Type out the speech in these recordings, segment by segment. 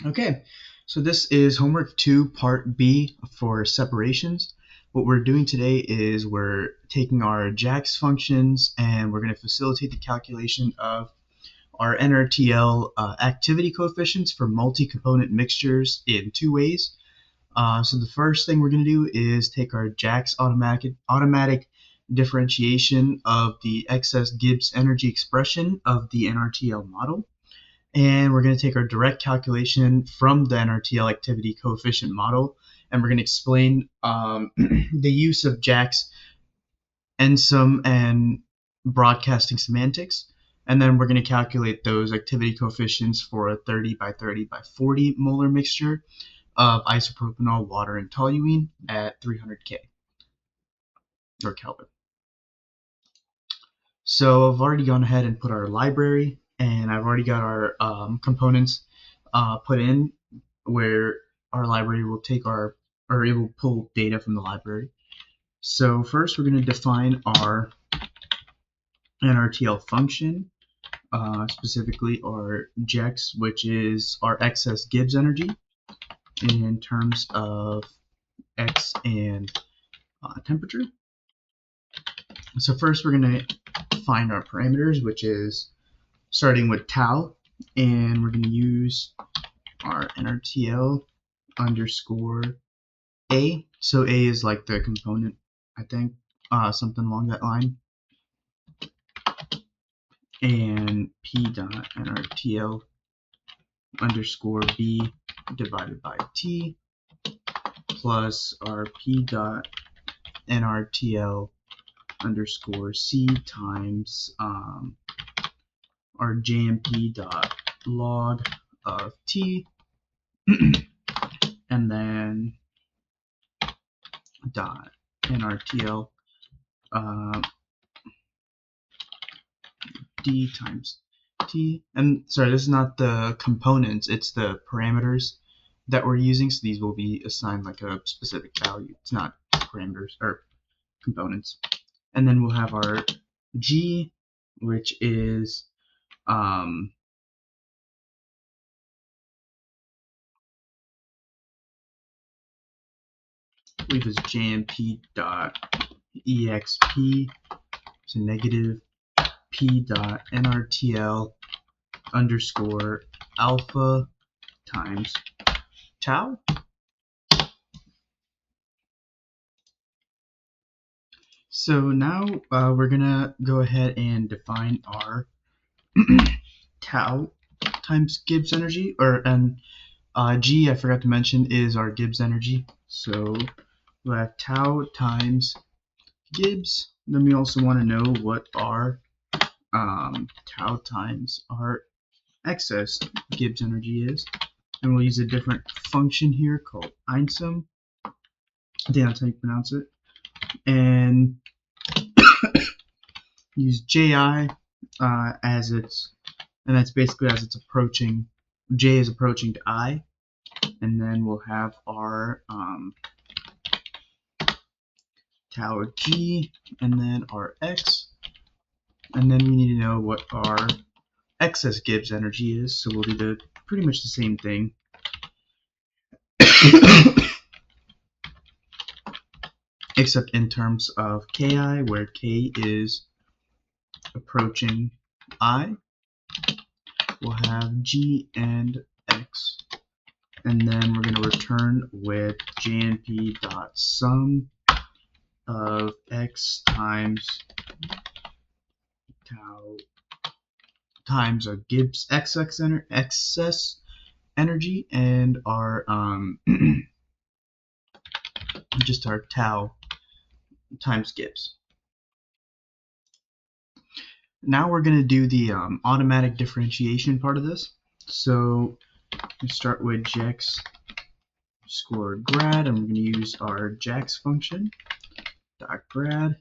Okay, so this is homework 2, part B for separations. What we're doing today is we're taking our JAX functions and we're going to facilitate the calculation of our NRTL activity coefficients for multi-component mixtures in two ways. So the first thing we're going to do is take our JAX automatic differentiation of the excess Gibbs energy expression of the NRTL model. And we're going to take our direct calculation from the NRTL activity coefficient model, and we're going to explain the use of JAX, ENSUM, and broadcasting semantics. And then we're going to calculate those activity coefficients for a 30 by 30 by 40 molar mixture of isopropanol, water, and toluene at 300 K or Kelvin. So I've already gone ahead and put our library, and I've already got our components put in where our library will take or it will pull data from the library. So first we're going to define our NRTL function, specifically our JEX, which is our excess Gibbs energy in terms of X and temperature. So first we're going to find our parameters, which is starting with tau, and we're going to use our NRTL underscore A. So A is like the component, I think, something along that line. And P dot NRTL underscore B divided by T plus our P dot NRTL underscore C times our JMP dot log of T and then dot NRTL D times T. And sorry, this is not the components, it's the parameters that we're using, so these will be assigned like a specific value. It's not parameters or components. And then we'll have our G, which is I believe is JMP dot EXP, so negative P dot NRTL underscore alpha times tau. So now we're gonna go ahead and define our tau times Gibbs energy, and G, I forgot to mention, is our Gibbs energy. So we'll have tau times Gibbs. Then we also want to know what our tau times our excess Gibbs energy is. And we'll use a different function here called ENSUM. I think that's how you pronounce it. And use JI as its, and that's basically as it's approaching, J is approaching to I. And then we'll have our tau G, and then our X. And then we need to know what our excess Gibbs energy is, so we'll do pretty much the same thing. Except in terms of Ki, where K is approaching I, we'll have G and X. And then we're going to return with JNP.sum of X times tau times our Gibbs excess energy and our just our tau times Gibbs. Now we're going to do the automatic differentiation part of this. So we start with JAX score grad, and we're going to use our JAX function dot grad.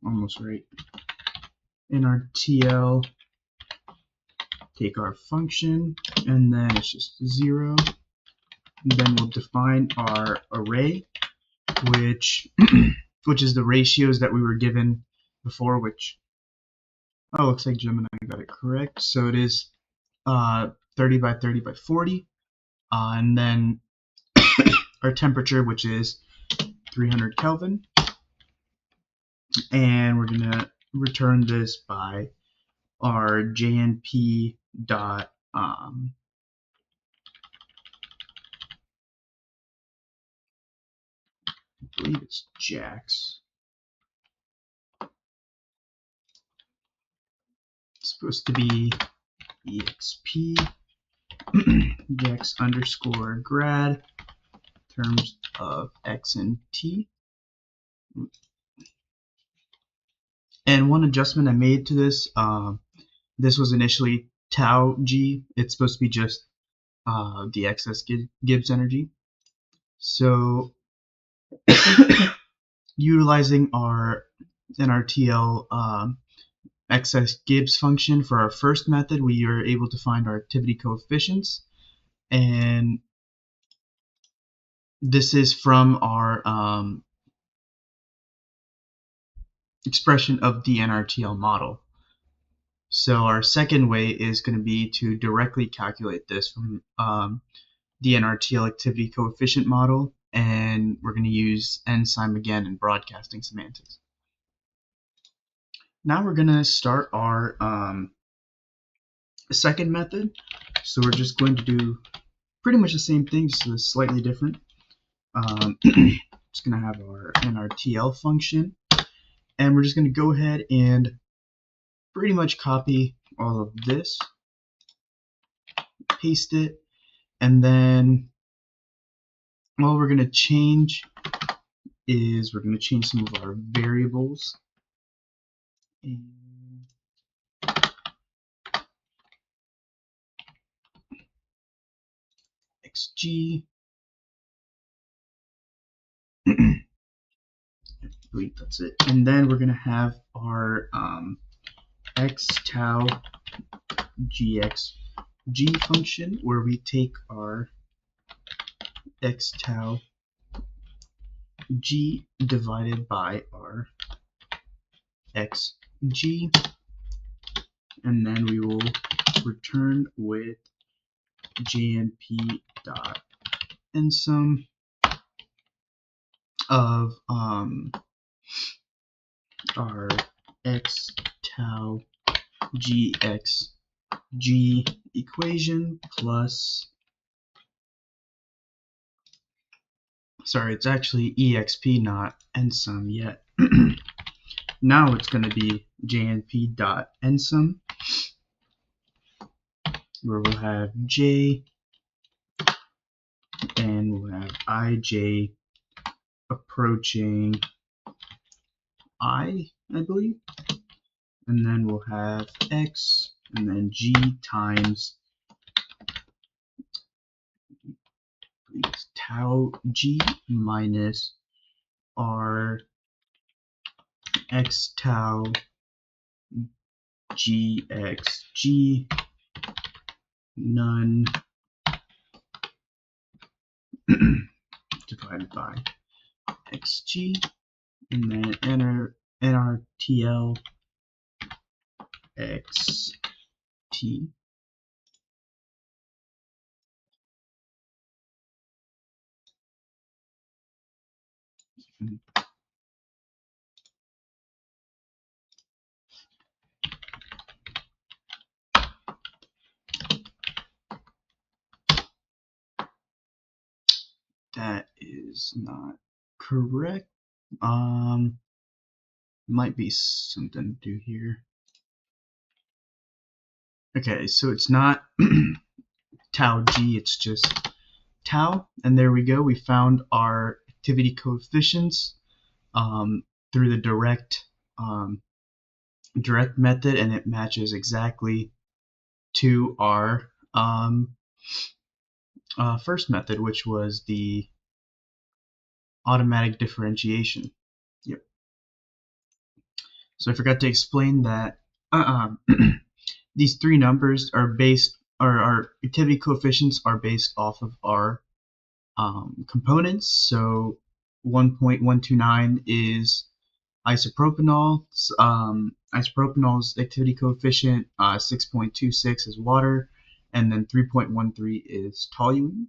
Almost right. In our TL, take our function, and then it's just 0. And then we'll define our array, which is the ratios that we were given before, which, oh, looks like Gemini got it correct. So it is 30 by 30 by 40, and then our temperature, which is 300 Kelvin, and we're gonna return this by our JNP dot I believe it's JAX. It's supposed to be EXP JAX underscore grad terms of X and T. And one adjustment I made to this, this was initially tau G. It's supposed to be just the excess Gibbs energy. So utilizing our NRTL excess Gibbs function for our first method, we are able to find our activity coefficients, and this is from our expression of the NRTL model. So our second way is going to be to directly calculate this from the NRTL activity coefficient model, and we're going to use enzyme again in broadcasting semantics. Now we're going to start our second method. So we're just going to do pretty much the same thing, just slightly different. Just going to have our NRTL function, and we're just going to go ahead and pretty much copy all of this, paste it, and then what we're going to change is we're going to change some of our variables. And XG, I believe that's it. And then we're going to have our X tau GXG function, where we take our X tau G divided by our XG, and then we will return with JNP dot ensum of our X tau GXG equation plus, sorry, it's actually EXP, not ensum yet. Now it's going to be JNP dot ensum, where we'll have J and we'll have IJ approaching I believe, and then we'll have X and then G times tau G minus our X tau GXG none divided by XG, and then enter NRTL XT. That is not correct. Might be something to do here. Okay, so it's not tau G, it's just tau, and there we go. We found our activity coefficients through the direct method, and it matches exactly to our first method, which was the automatic differentiation. Yep. So I forgot to explain that these three numbers are based, or our activity coefficients are based off of our components. So 1.129 is isopropanol. Isopropanol's activity coefficient, 6.26 is water, and then 3.13 is toluene.